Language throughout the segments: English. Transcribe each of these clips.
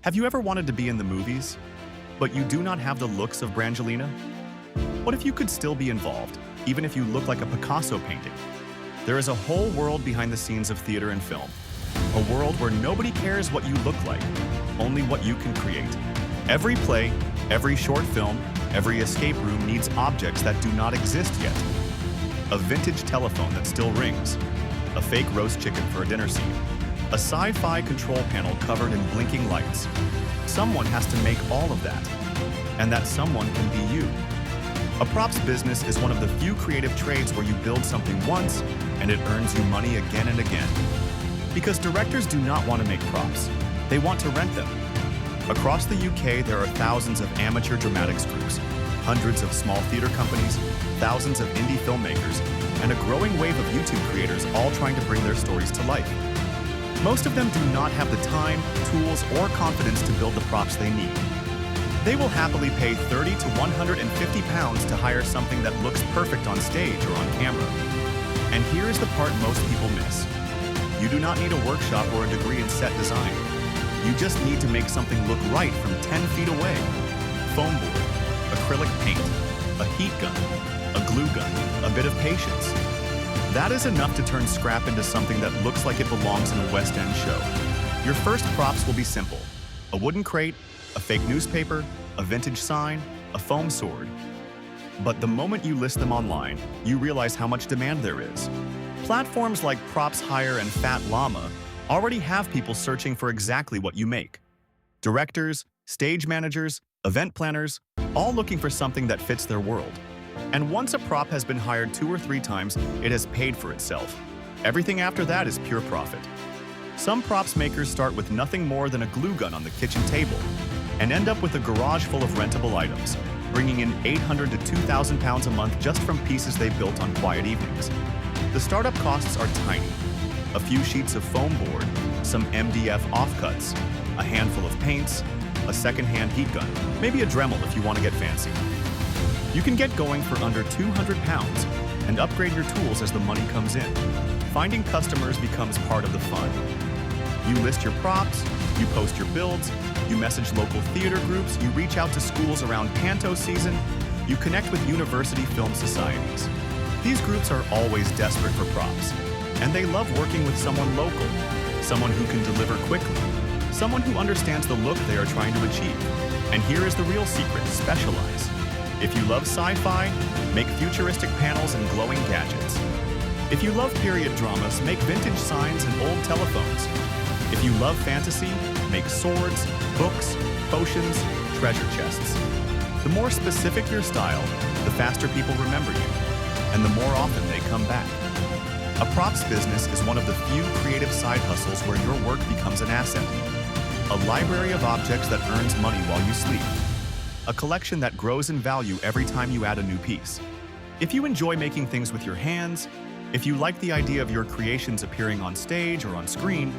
Have you ever wanted to be in the movies, but you do not have the looks of Brangelina? What if you could still be involved, even if you look like a Picasso painting? There is a whole world behind the scenes of theater and film. A world where nobody cares what you look like, only what you can create. Every play, every short film, every escape room needs objects that do not exist yet. A vintage telephone that still rings, a fake roast chicken for a dinner scene, a sci-fi control panel covered in blinking lights. Someone has to make all of that, and that someone can be you. A props business is one of the few creative trades where you build something once and it earns you money again and again. Because directors do not want to make props, they want to rent them. Across the UK, there are thousands of amateur dramatics groups, hundreds of small theater companies, thousands of indie filmmakers, and a growing wave of YouTube creators all trying to bring their stories to life. Most of them do not have the time, tools, or confidence to build the props they need. They will happily pay £30 to £150 to hire something that looks perfect on stage or on camera. And here is the part most people miss. You do not need a workshop or a degree in set design. You just need to make something look right from 10 feet away. Foam board, acrylic paint, a heat gun, a glue gun, a bit of patience. That is enough to turn scrap into something that looks like it belongs in a West End show. Your first props will be simple. A wooden crate, a fake newspaper, a vintage sign, a foam sword. But the moment you list them online, you realize how much demand there is. Platforms like Props, Hire, and Fat Llama already have people searching for exactly what you make. Directors, stage managers, event planners, all looking for something that fits their world. And once a prop has been hired 2 or 3 times, it has paid for itself. Everything after that is pure profit. Some props makers start with nothing more than a glue gun on the kitchen table and end up with a garage full of rentable items, bringing in £800 to £2,000 a month just from pieces they built on quiet evenings. The startup costs are tiny. A few sheets of foam board, some MDF offcuts, a handful of paints, a second-hand heat gun, maybe a Dremel if you want to get fancy. You can get going for under £200 and upgrade your tools as the money comes in. Finding customers becomes part of the fun. You list your props, you post your builds, you message local theater groups, you reach out to schools around Panto season, you connect with university film societies. These groups are always desperate for props, and they love working with someone local, someone who can deliver quickly, someone who understands the look they are trying to achieve. And here is the real secret: specialize. If you love sci-fi, make futuristic panels and glowing gadgets. If you love period dramas, make vintage signs and old telephones. If you love fantasy, make swords, books, potions, treasure chests. The more specific your style, the faster people remember you, and the more often they come back. A props business is one of the few creative side hustles where your work becomes an asset. A library of objects that earns money while you sleep. A collection that grows in value every time you add a new piece. If you enjoy making things with your hands, if you like the idea of your creations appearing on stage or on screen,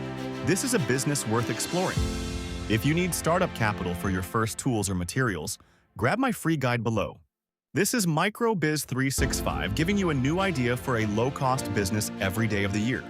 this is a business worth exploring. If you need startup capital for your first tools or materials, grab my free guide below. This is MicroBiz 365, giving you a new idea for a low-cost business every day of the year.